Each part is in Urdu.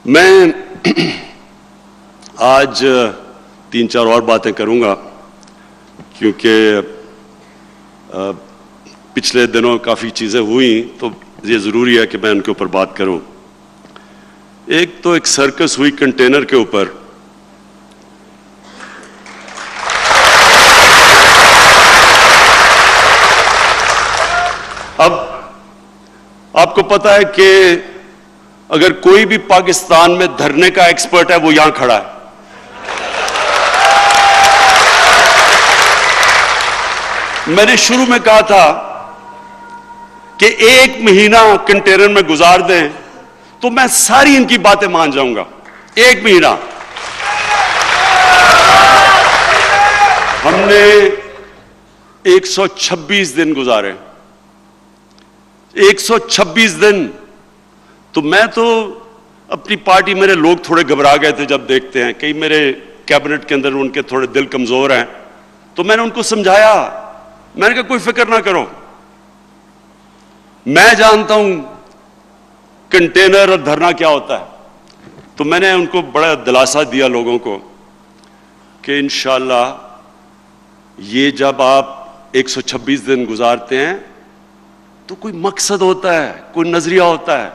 میں آج 3-4 اور باتیں کروں گا کیونکہ پچھلے دنوں کافی چیزیں ہوئیں تو یہ ضروری ہے کہ میں ان کے اوپر بات کروں. ایک سرکس ہوئی کنٹینر کے اوپر. اب آپ کو پتا ہے کہ اگر کوئی بھی پاکستان میں دھرنے کا ایکسپرٹ ہے وہ یہاں کھڑا ہے. میں نے شروع میں کہا تھا کہ 1 مہینہ کنٹینر میں گزار دیں تو میں ساری ان کی باتیں مان جاؤں گا. 1 مہینہ. ہم نے 126 دن گزارے. 126 دن. تو میں تو اپنی پارٹی، میرے لوگ تھوڑے گھبرا گئے تھے جب دیکھتے ہیں کئی میرے کیبنٹ کے اندر ان کے تھوڑے دل کمزور ہیں، تو میں نے ان کو سمجھایا. میں نے کہا کوئی فکر نہ کرو، میں جانتا ہوں کنٹینر اور دھرنا کیا ہوتا ہے. تو میں نے ان کو بڑا دلاسا دیا لوگوں کو کہ انشاءاللہ یہ جب آپ 126 دن گزارتے ہیں تو کوئی مقصد ہوتا ہے، کوئی نظریہ ہوتا ہے.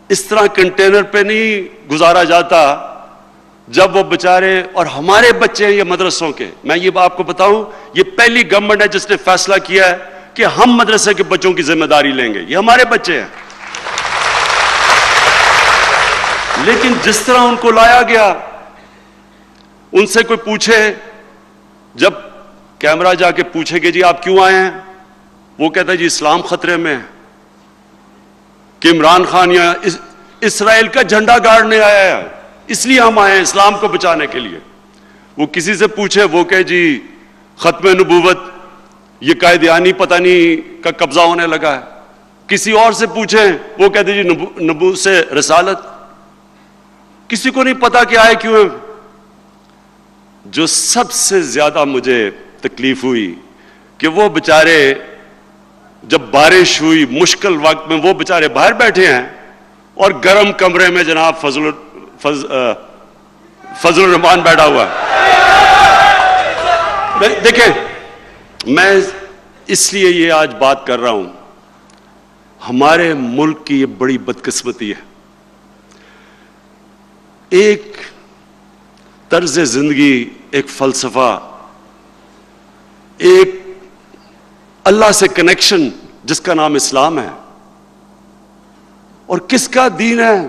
اس طرح کنٹینر پہ نہیں گزارا جاتا. جب وہ بیچارے اور ہمارے بچے ہیں یہ مدرسوں کے، میں یہ آپ کو بتاؤں، یہ پہلی گورنمنٹ ہے جس نے فیصلہ کیا ہے کہ ہم مدرسے کے بچوں کی ذمہ داری لیں گے. یہ ہمارے بچے ہیں. لیکن جس طرح ان کو لایا گیا، ان سے کوئی پوچھے، جب کیمرہ جا کے پوچھے کہ جی آپ کیوں آئے ہیں، وہ کہتا ہے جی اسلام خطرے میں ہے، کہ عمران خان یا اسرائیل کا جھنڈا گاڑنے آیا ہے، اس لیے ہم آئے ہیں اسلام کو بچانے کے لیے. وہ کسی سے پوچھے، وہ کہے جی ختم نبوت، یہ قائدیانی پتہ نہیں کا قبضہ ہونے لگا ہے. کسی اور سے پوچھیں، وہ کہتے جی نبوت سے رسالت. کسی کو نہیں پتا کہ آئے کیوں ہیں. جو سب سے زیادہ مجھے تکلیف ہوئی کہ وہ بیچارے جب بارش ہوئی مشکل وقت میں، وہ بیچارے باہر بیٹھے ہیں اور گرم کمرے میں جناب فضل الرحمان بیٹھا ہوا ہے. دیکھیں، میں اس لیے یہ آج بات کر رہا ہوں، ہمارے ملک کی یہ بڑی بدقسمتی ہے. ایک طرز زندگی، ایک فلسفہ، ایک اللہ سے کنیکشن جس کا نام اسلام ہے. اور کس کا دین ہے؟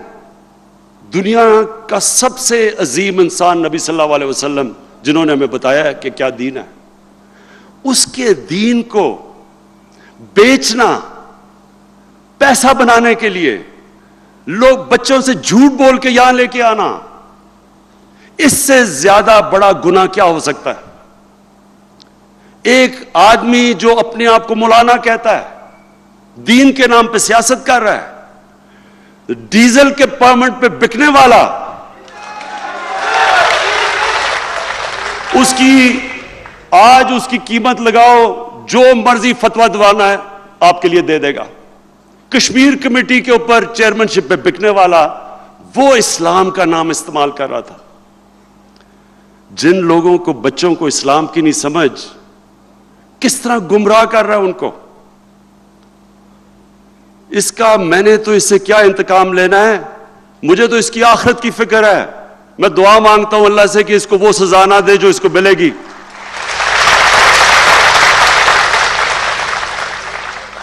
دنیا کا سب سے عظیم انسان نبی صلی اللہ علیہ وسلم، جنہوں نے ہمیں بتایا ہے کہ کیا دین ہے. اس کے دین کو بیچنا پیسہ بنانے کے لیے، لوگ بچوں سے جھوٹ بول کے یہاں لے کے آنا، اس سے زیادہ بڑا گناہ کیا ہو سکتا ہے؟ ایک آدمی جو اپنے آپ کو مولانا کہتا ہے، دین کے نام پہ سیاست کر رہا ہے، ڈیزل کے پرمٹ پہ بکنے والا، آج اس کی قیمت لگاؤ، جو مرضی فتویٰ دوانا ہے آپ کے لیے دے دے گا. کشمیر کمیٹی کے اوپر چیئرمین شپ پہ بکنے والا، وہ اسلام کا نام استعمال کر رہا تھا. جن لوگوں کو، بچوں کو اسلام کی نہیں سمجھ، کس طرح گمراہ کر رہا ہے ان کو. اس کا میں نے تو اس سے کیا انتقام لینا ہے؟ مجھے تو اس کی آخرت کی فکر ہے. میں دعا مانگتا ہوں اللہ سے کہ اس کو وہ سزا نہ دے جو اس کو ملے گی.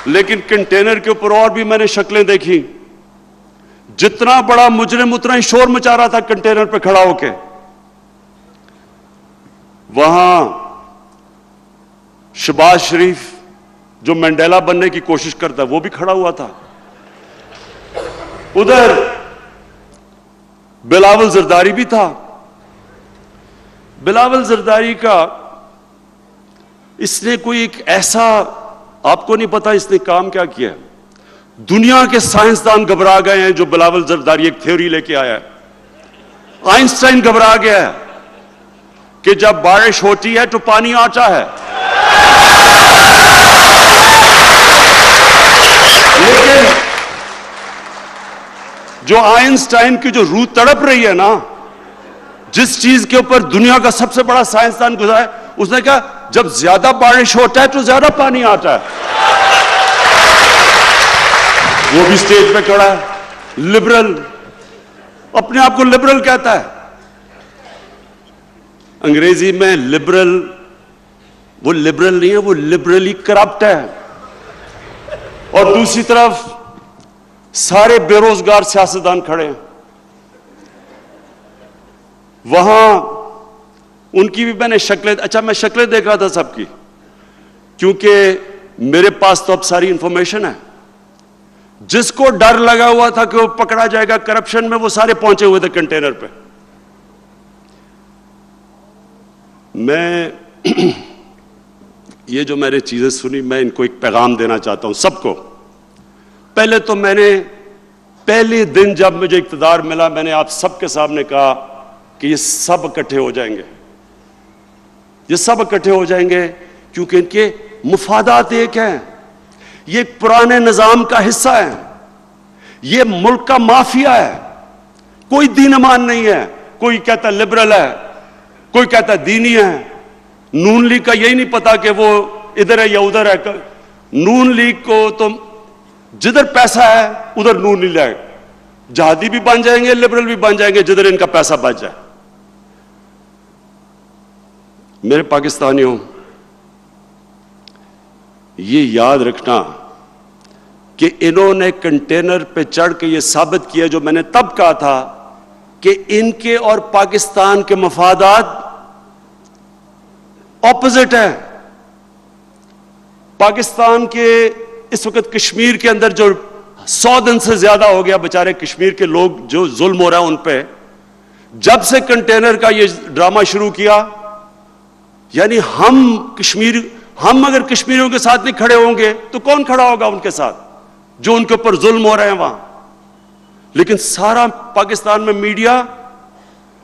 لیکن کنٹینر کے اوپر اور بھی میں نے شکلیں دیکھی. جتنا بڑا مجرم اتنا ہی شور مچا رہا تھا کنٹینر پہ کھڑا ہو کے. وہاں شہباز شریف جو مینڈیلا بننے کی کوشش کرتا ہے وہ بھی کھڑا ہوا تھا. ادھر بلاول زرداری بھی تھا. بلاول زرداری کا اس نے کوئی ایک ایسا، آپ کو نہیں پتا اس نے کام کیا کیا ہے. دنیا کے سائنسدان گھبرا گئے ہیں جو بلاول زرداری ایک تھیوری لے کے آیا ہے. آئنسٹائن گھبرا گیا ہے کہ جب بارش ہوتی ہے تو پانی آتا ہے. لیکن جو آئنسٹائن کی جو روح تڑپ رہی ہے نا, جس چیز کے اوپر دنیا کا سب سے بڑا سائنسدان گزرا ہے, اس نے کہا جب زیادہ بارش ہوتا ہے تو زیادہ پانی آتا ہے. وہ بھی سٹیج پہ کھڑا ہے, لبرل, اپنے آپ کو لبرل کہتا ہے. انگریزی میں لبرل, وہ لبرل نہیں ہے, وہ لبرلی کرپٹ ہے. اور دوسری طرف سارے بے روزگار سیاستدان کھڑے ہیں. وہاں ان کی بھی میں نے شکلیں, اچھا میں شکلیں دیکھ رہا تھا سب کی, کیونکہ میرے پاس تو اب ساری انفارمیشن ہے. جس کو ڈر لگا ہوا تھا کہ وہ پکڑا جائے گا کرپشن میں, وہ سارے پہنچے ہوئے تھے کنٹینر پہ. میں یہ جو میں نے چیزیں سنی, میں ان کو ایک پیغام دینا چاہتا ہوں سب کو. پہلے تو میں نے پہلے دن جب مجھے اقتدار ملا, میں نے آپ سب کے سامنے کہا کہ یہ سب اکٹھے ہو جائیں گے, یہ سب اکٹھے ہو جائیں گے, کیونکہ ان کے مفادات ایک ہیں. یہ ایک پرانے نظام کا حصہ ہے, یہ ملک کا مافیا ہے. کوئی دین ایمان نہیں ہے, کوئی کہتا ہے لبرل ہے, کوئی کہتا ہے دینی ہے. نون لیگ کا یہی نہیں پتا کہ وہ ادھر ہے یا ادھر ہے. نون لیگ کو تو جدھر پیسہ ہے ادھر نون نہیں لائے, جہادی بھی بن جائیں گے, لبرل بھی بن جائیں گے, جدھر ان کا پیسہ بچ جائے. میرے پاکستانیوں, یہ یاد رکھنا کہ انہوں نے کنٹینر پہ چڑھ کے یہ ثابت کیا جو میں نے تب کہا تھا کہ ان کے اور پاکستان کے مفادات اپوزٹ ہیں. پاکستان کے اس وقت کشمیر کے اندر جو 100 دن سے زیادہ ہو گیا بیچارے کشمیر کے لوگ جو ظلم ہو رہا ہے ان پہ, جب سے کنٹینر کا یہ ڈرامہ شروع کیا, یعنی ہم اگر کشمیریوں کے ساتھ نہیں کھڑے ہوں گے تو کون کھڑا ہوگا ان کے ساتھ جو ان کے اوپر ظلم ہو رہے ہیں وہاں. لیکن سارا پاکستان میں میڈیا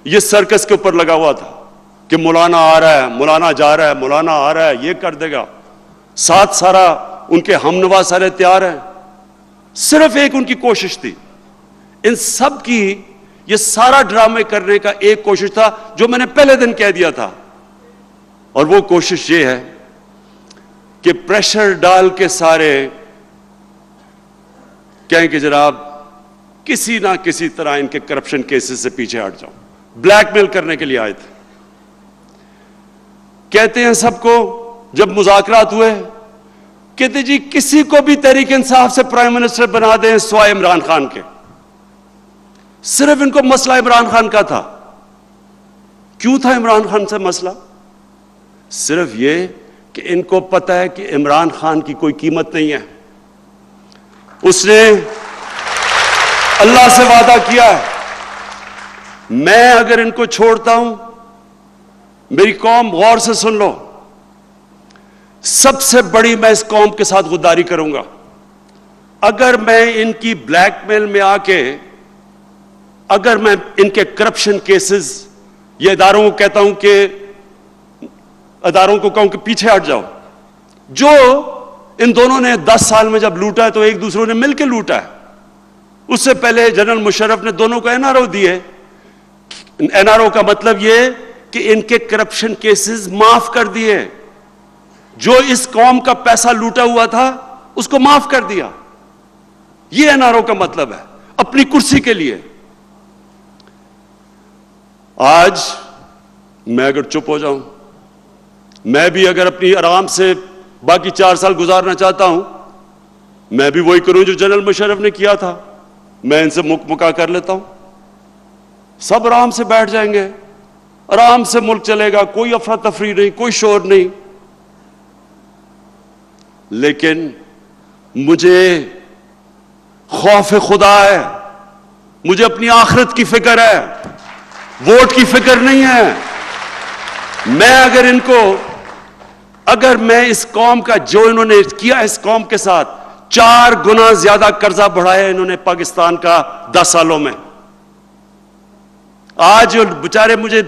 یہ سرکس کے اوپر لگا ہوا تھا کہ مولانا آ رہا ہے, مولانا جا رہا ہے, مولانا آ رہا ہے, یہ کر دے گا. ساتھ سارا ان کے ہم نوا سارے تیار ہیں. صرف ایک ان کی کوشش تھی, ان سب کی یہ سارا ڈرامے کرنے کا ایک کوشش تھا جو میں نے پہلے دن کہہ دیا تھا, اور وہ کوشش یہ ہے کہ پریشر ڈال کے سارے کہیں کہ جناب کسی نہ کسی طرح ان کے کرپشن کیسز سے پیچھے ہٹ جاؤ. بلیک میل کرنے کے لیے آئے تھے. کہتے ہیں سب کو, جب مذاکرات ہوئے کہتے جی کسی کو بھی تحریک انصاف سے پرائم منسٹر بنا دیں سوائے عمران خان کے. صرف ان کو مسئلہ عمران خان کا تھا. کیوں تھا عمران خان سے مسئلہ؟ صرف یہ کہ ان کو پتہ ہے کہ عمران خان کی کوئی قیمت نہیں ہے. اس نے اللہ سے وعدہ کیا ہے, میں اگر ان کو چھوڑتا ہوں, میری قوم غور سے سن لو, سب سے بڑی میں اس قوم کے ساتھ غداری کروں گا. اگر میں ان کی بلیک میل میں آ کے, اگر میں ان کے کرپشن کیسز, یہ اداروں کو کہتا ہوں کہ اداروں کو کہوں کہ پیچھے ہٹ جاؤ. جو ان دونوں نے 10 سال میں جب لوٹا ہے تو ایک دوسروں نے مل کے لوٹا ہے. اس سے پہلے جنرل مشرف نے دونوں کو NRO دیے. NRO کا مطلب یہ کہ ان کے کرپشن کیسز معاف کر دیے. جو اس قوم کا پیسہ لوٹا ہوا تھا اس کو معاف کر دیا. یہ NRO کا مطلب ہے, اپنی کرسی کے لیے. آج میں اگر چپ ہو جاؤں, میں بھی اگر اپنی آرام سے باقی 4 سال گزارنا چاہتا ہوں, میں بھی وہی کروں جو جنرل مشرف نے کیا تھا. میں ان سے مکا کر لیتا ہوں, سب آرام سے بیٹھ جائیں گے, آرام سے ملک چلے گا, کوئی افراتفری نہیں, کوئی شور نہیں. لیکن مجھے خوف خدا ہے, مجھے اپنی آخرت کی فکر ہے, ووٹ کی فکر نہیں ہے. میں اگر میں اس قوم کا جو انہوں نے کیا اس قوم کے ساتھ 4 گنا زیادہ قرضہ بڑھایا انہوں نے پاکستان کا 10 سالوں میں. آج بیچارے مجھے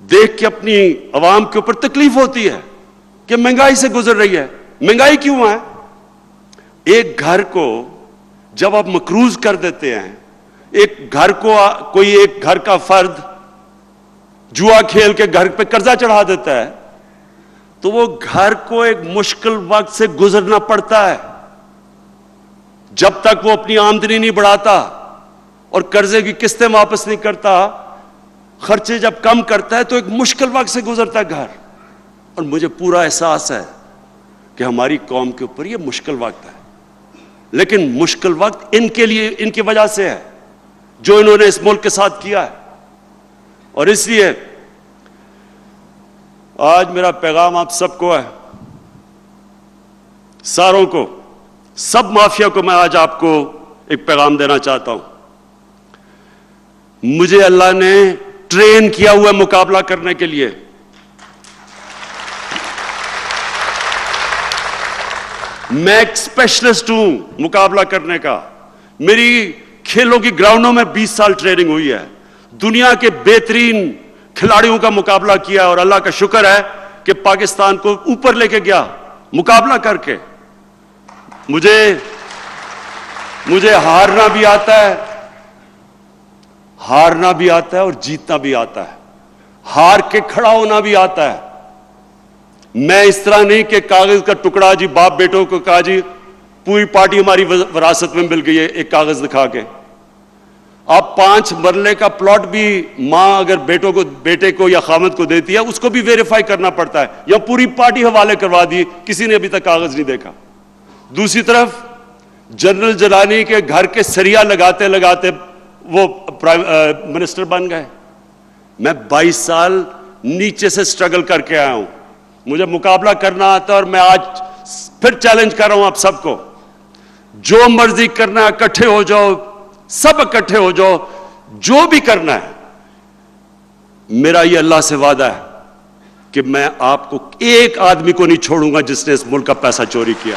دیکھ کے اپنی عوام کے اوپر تکلیف ہوتی ہے کہ مہنگائی سے گزر رہی ہے. مہنگائی کیوں ہے؟ ایک گھر کو جب آپ مقروض کر دیتے ہیں, ایک گھر کو کوئی ایک گھر کا فرد جوا کھیل کے گھر پہ قرضہ چڑھا دیتا ہے تو وہ گھر کو ایک مشکل وقت سے گزرنا پڑتا ہے. جب تک وہ اپنی آمدنی نہیں بڑھاتا اور قرضے کی قسطیں واپس نہیں کرتا, خرچے جب کم کرتا ہے تو ایک مشکل وقت سے گزرتا ہے گھر. اور مجھے پورا احساس ہے کہ ہماری قوم کے اوپر یہ مشکل وقت ہے, لیکن مشکل وقت ان کے لیے, ان کی وجہ سے ہے جو انہوں نے اس ملک کے ساتھ کیا ہے. اور اس لیے آج میرا پیغام آپ سب کو ہے, ساروں کو, سب مافیا کو میں آج آپ کو ایک پیغام دینا چاہتا ہوں. مجھے اللہ نے ٹرین کیا ہوا مقابلہ کرنے کے لیے. میں ایک اسپیشلسٹ ہوں مقابلہ کرنے کا. میری کھیلوں کی گراؤنڈوں میں 20 سال ٹریننگ ہوئی ہے. دنیا کے بہترین کھلاڑیوں کا مقابلہ کیا اور اللہ کا شکر ہے کہ پاکستان کو اوپر لے کے گیا مقابلہ کر کے. مجھے ہارنا بھی آتا ہے, ہارنا بھی آتا ہے اور جیتنا بھی آتا ہے. ہار کے کھڑا ہونا بھی آتا ہے. میں اس طرح نہیں کہ کاغذ کا ٹکڑا جی باپ بیٹوں کو کہا جی پوری پارٹی ہماری وراثت میں مل گئی ہے ایک کاغذ دکھا کے. آپ 5 مرلے کا پلاٹ بھی ماں اگر بیٹے کو یا خامد کو دیتی ہے اس کو بھی ویریفائی کرنا پڑتا ہے, یا پوری پارٹی حوالے کروا دی, کسی نے ابھی تک کاغذ نہیں دیکھا. دوسری طرف جنرل جیلانی کے گھر کے سریا لگاتے لگاتے وہ منسٹر بن گئے. میں 22 سال نیچے سے سٹرگل کر کے آیا ہوں. مجھے مقابلہ کرنا آتا ہے اور میں آج پھر چیلنج کر رہا ہوں آپ سب کو, جو مرضی کرنا ہے اکٹھے ہو جاؤ, سب اکٹھے ہو جاؤ, جو بھی کرنا ہے. میرا یہ اللہ سے وعدہ ہے کہ میں آپ کو ایک آدمی کو نہیں چھوڑوں گا جس نے اس ملک کا پیسہ چوری کیا.